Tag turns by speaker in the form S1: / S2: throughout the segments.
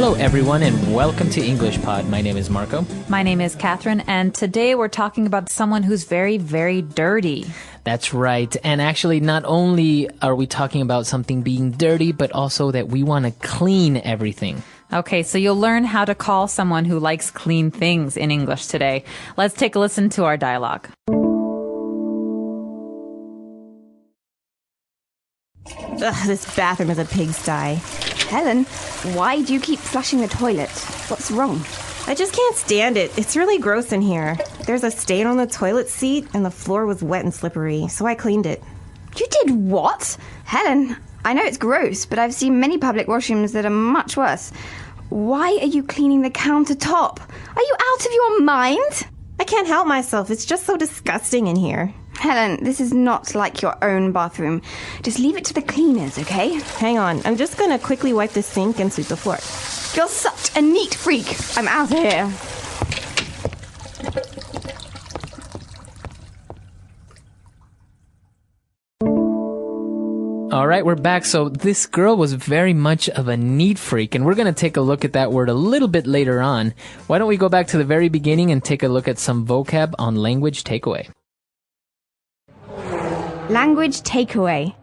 S1: Hello, everyone, and welcome to englishpod. My name is Marco.
S2: My name is Catherine, and today we're talking about someone who's very, very dirty.
S1: That's right. And actually, not only are we talking about something being dirty, but also that we want to clean everything.
S2: Okay, so you'll learn how to call someone who likes clean things in English today. Let's take a listen to our dialogue.
S3: Ugh, this bathroom is a pigsty.
S4: Helen, why do you keep flushing the toilet? What's wrong?
S3: I just can't stand it. It's really gross in here. There's a stain on the toilet seat, and the floor was wet and slippery, so I cleaned it.
S4: You did what? Helen, I know it's gross, but I've seen many public washrooms that are much worse. Why are you cleaning the countertop? Are you out of your mind?
S3: I can't help myself. It's just so disgusting in here.
S4: Helen, this is not like your own bathroom. Just leave it to the cleaners, okay?
S3: Hang on. I'm just going to quickly wipe the sink and sweep the floor.
S4: You're such a neat freak. I'm out of here.
S1: All right, we're back. So this girl was very much of a neat freak, and we're going to take a look at that word a little bit later on. Why don't we go back to the very beginning and take a look at some vocab on language takeaway?
S4: Language takeaway.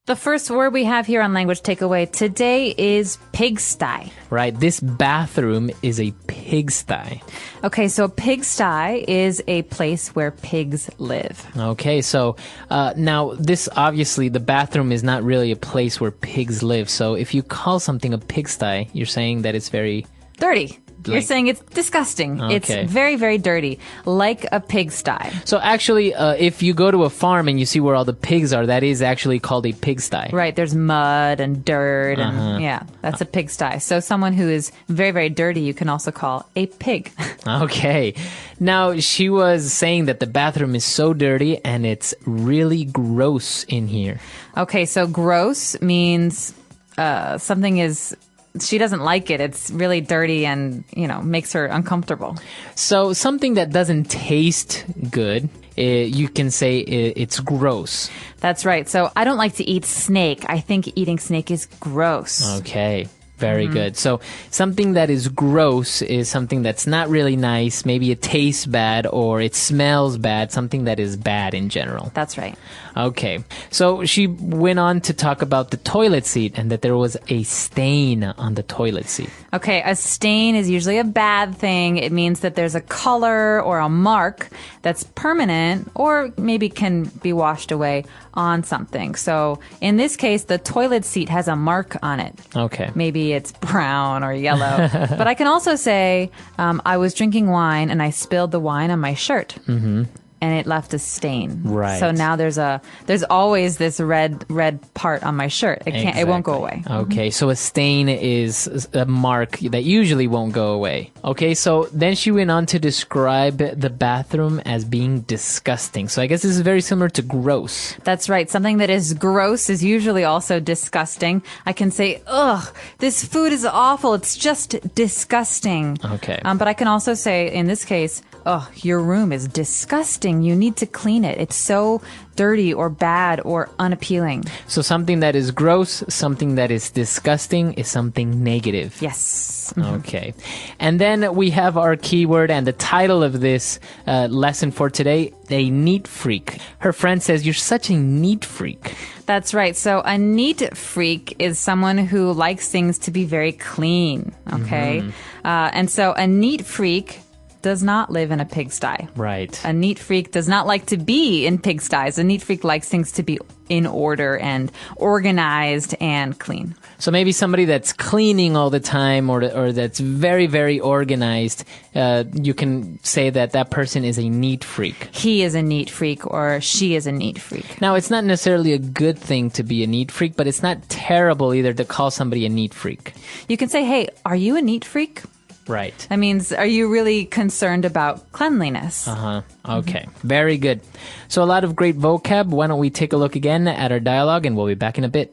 S2: The first word we have here on Language Takeaway today is pigsty.
S1: Right, this bathroom is a pigsty.
S2: Okay, so a pigsty is a place where pigs live.
S1: Okay, so now this obviously, the bathroom is not really a place where pigs live. So if you call something a pigsty, you're saying that it's very
S2: Dirty. You're saying it's disgusting.
S1: Okay.
S2: It's very, very dirty, like a pigsty.
S1: So actually, if you go to a farm and you see where all the pigs are, that is actually called a pigsty.
S2: Right, there's mud and dirt, and yeah, that's a pigsty. So someone who is very, very dirty, you can also call a pig.
S1: Okay. Now, she was saying that the bathroom is so dirty and it's really gross in here.
S2: Okay, so gross means something is... She doesn't like it. It's really dirty and, makes her uncomfortable.
S1: So something that doesn't taste good, you can say it's gross.
S2: That's right. So I don't like to eat snake. I think eating snake is gross.
S1: Okay. Very good. So something that is gross is something that's not really nice. Maybe it tastes bad or it smells bad. Something that is bad in general.
S2: That's right.
S1: Okay. So she went on to talk about the toilet seat and that there was a stain on the toilet seat.
S2: Okay. A stain is usually a bad thing. It means that there's a color or a mark that's permanent or maybe can be washed away on something. So in this case, the toilet seat has a mark on it.
S1: Okay.
S2: Maybe it's brown or yellow. But I can also say, I was drinking wine and I spilled the wine on my shirt. Mm-hmm. And it left a stain.
S1: Right.
S2: So now there's always this red part on my shirt. It won't go away.
S1: Okay, so a stain is a mark that usually won't go away. Okay, so then she went on to describe the bathroom as being disgusting. So I guess this is very similar to gross.
S2: That's right. Something that is gross is usually also disgusting. I can say, ugh, this food is awful. It's just disgusting.
S1: Okay.
S2: But I can also say, in this case, oh, your room is disgusting. You need to clean it. It's so dirty or bad or unappealing.
S1: So something that is gross, something that is disgusting is something negative.
S2: Yes.
S1: Okay. And then we have our keyword and the title of this lesson for today, a neat freak. Her friend says, you're such a neat freak.
S2: That's right. So a neat freak is someone who likes things to be very clean. Okay. And so a neat freak does not live in a pigsty.
S1: Right.
S2: A neat freak does not like to be in pigsties. A neat freak likes things to be in order and organized and clean.
S1: So maybe somebody that's cleaning all the time or that's very, very organized, you can say that that person is a neat freak.
S2: He is a neat freak or she is a neat freak.
S1: Now, it's not necessarily a good thing to be a neat freak, but it's not terrible either to call somebody a neat freak.
S2: You can say, hey, are you a neat freak?
S1: Right.
S2: That means, are you really concerned about cleanliness?
S1: Okay. Very good. So a lot of great vocab. Why don't we take a look again at our dialogue and we'll be back in a bit.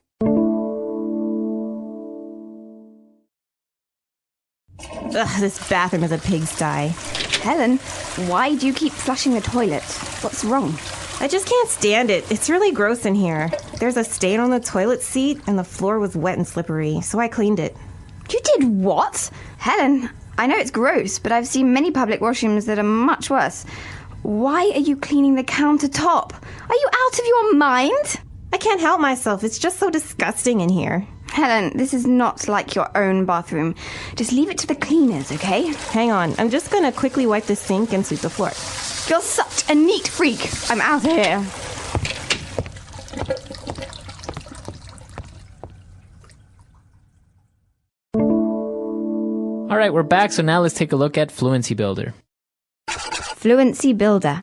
S3: Ugh, this bathroom is a pigsty.
S4: Helen, why do you keep flushing the toilet? What's wrong?
S3: I just can't stand it. It's really gross in here. There's a stain on the toilet seat, and the floor was wet and slippery, so I cleaned it.
S4: You did what? Helen, I know it's gross, but I've seen many public washrooms that are much worse. Why are you cleaning the countertop? Are you out of your mind?
S3: I can't help myself. It's just so disgusting in here.
S4: Helen, this is not like your own bathroom. Just leave it to the cleaners, okay?
S3: Hang on. I'm just gonna quickly wipe the sink and sweep the floor.
S4: You're such a neat freak. I'm out of here.
S1: All right, we're back. So now let's take a look at Fluency Builder.
S4: Fluency Builder.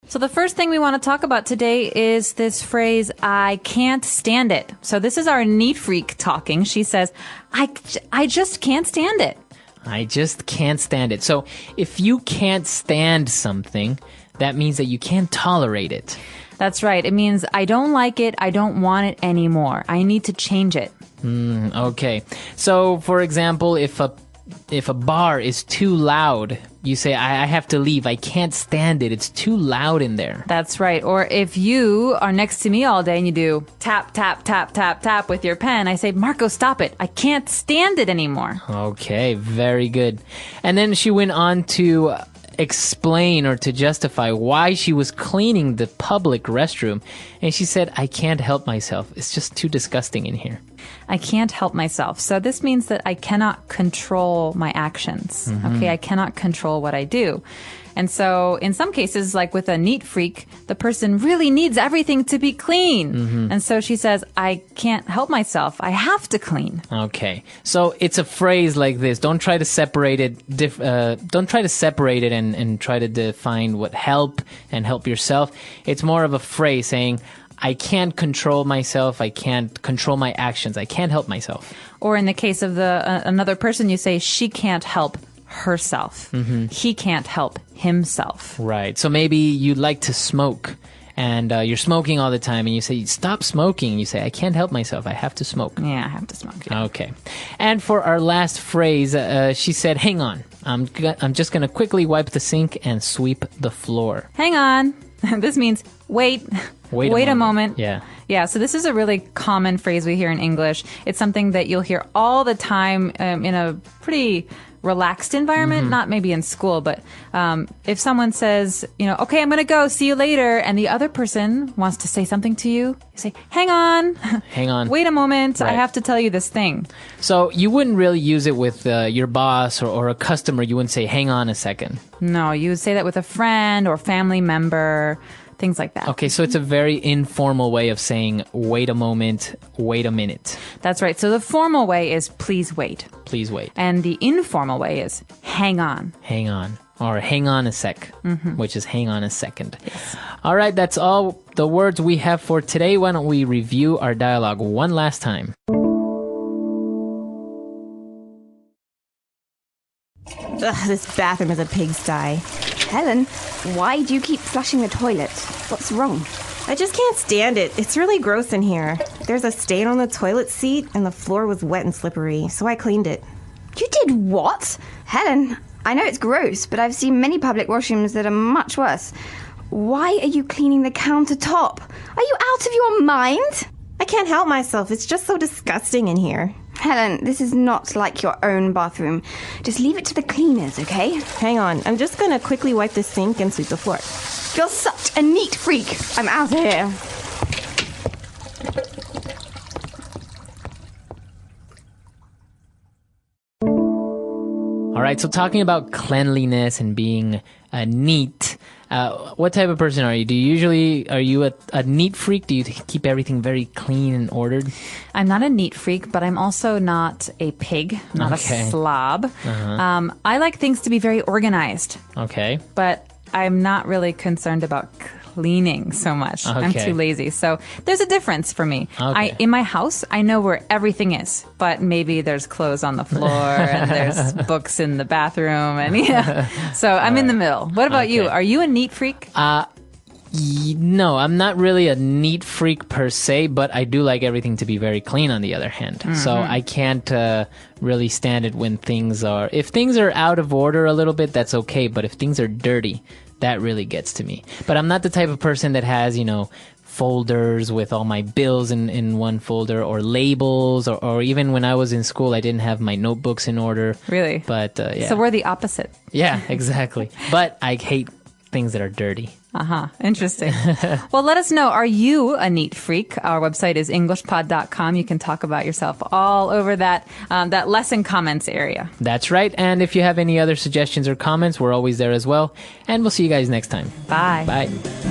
S2: So the first thing we want to talk about today is this phrase, I can't stand it. So this is our neat freak talking. She says, I just can't stand it.
S1: I just can't stand it. So if you can't stand something, that means that you can't tolerate it.
S2: That's right. It means I don't like it. I don't want it anymore. I need to change it.
S1: Okay. So for example, if a bar is too loud, you say, I have to leave. I can't stand it. It's too loud in there.
S2: That's right. Or if you are next to me all day and you do tap, tap, tap, tap, tap with your pen, I say, Marco, stop it. I can't stand it anymore.
S1: Okay, very good. And then she went on to explain or to justify why she was cleaning the public restroom. And she said, I can't help myself. It's just too disgusting in here.
S2: I can't help myself. So this means that I cannot control my actions. Okay, I cannot control what I do. And so in some cases, like with a neat freak, the person really needs everything to be clean. And so she says, I can't help myself. I have to clean.
S1: Okay. So it's a phrase like this. Don't try to separate it. Don't try to separate it and try to define what help and help yourself. It's more of a phrase saying, I can't control myself. I can't control my actions. I can't help myself.
S2: Or in the case of another person, you say, she can't help herself. He can't help himself.
S1: Right. So maybe you like to smoke and you're smoking all the time and you say, stop smoking. You say, I can't help myself. I have to smoke.
S2: Yeah, I have to smoke. Yeah.
S1: Okay. And for our last phrase, she said, hang on. I'm just going to quickly wipe the sink and sweep the floor.
S2: Hang on. This means wait. Wait a moment.
S1: Yeah.
S2: Yeah, so this is a really common phrase we hear in English. It's something that you'll hear all the time in a pretty relaxed environment, not maybe in school, but if someone says, okay, I'm going to go, see you later, and the other person wants to say something to you, you say, hang on.
S1: Hang on.
S2: Wait a moment.
S1: Right.
S2: I have to tell you this thing.
S1: So you wouldn't really use it with your boss or a customer. You wouldn't say, hang on a second.
S2: No, you would say that with a friend or family member, things like that.
S1: Okay, so it's a very informal way of saying, wait a moment, wait a minute.
S2: That's right. So the formal way is please wait.
S1: Please wait.
S2: And the informal way is hang on.
S1: Hang on. Or hang on a sec, which is hang on a second. Yes. All right, that's all the words we have for today. Why don't we review our dialogue one last time?
S3: Ugh, this bathroom is a pigsty.
S4: Helen, why do you keep flushing the toilet? What's wrong?
S3: I just can't stand it. It's really gross in here. There's a stain on the toilet seat, and the floor was wet and slippery, so I cleaned it.
S4: You did what? Helen, I know it's gross, but I've seen many public washrooms that are much worse. Why are you cleaning the countertop? Are you out of your mind?
S3: I can't help myself. It's just so disgusting in here.
S4: Helen, this is not like your own bathroom. Just leave it to the cleaners, okay?
S3: Hang on. I'm just gonna quickly wipe the sink and sweep the floor.
S4: You're such a neat freak. I'm out of here.
S1: All right, so talking about cleanliness and being neat, what type of person are you? Are you a neat freak? Do you keep everything very clean and ordered?
S2: I'm not a neat freak, but I'm also not a pig, not a slob. I like things to be very organized.
S1: Okay.
S2: But I'm not really concerned about cleaning so much.
S1: Okay.
S2: I'm too lazy. So there's a difference for me.
S1: Okay.
S2: In my house, I know where everything is, but maybe there's clothes on the floor and there's books in the bathroom. And so I'm in the middle. What about you? Are you a neat freak?
S1: No, I'm not really a neat freak per se, but I do like everything to be very clean on the other hand. So I can't really stand it when if things are out of order a little bit, that's okay. But if things are dirty, That really gets to me. But I'm not the type of person that has, folders with all my bills in one folder, or labels, or even when I was in school, I didn't have my notebooks in order.
S2: Really?
S1: But yeah.
S2: So we're the opposite.
S1: Yeah, exactly. But I hate things that are dirty.
S2: Interesting. Well, let us know. Are you a neat freak? Our website is englishpod.com. You can talk about yourself all over that lesson comments area.
S1: That's right. And if you have any other suggestions or comments, we're always there as well. And we'll see you guys next time.
S2: Bye.
S1: Bye.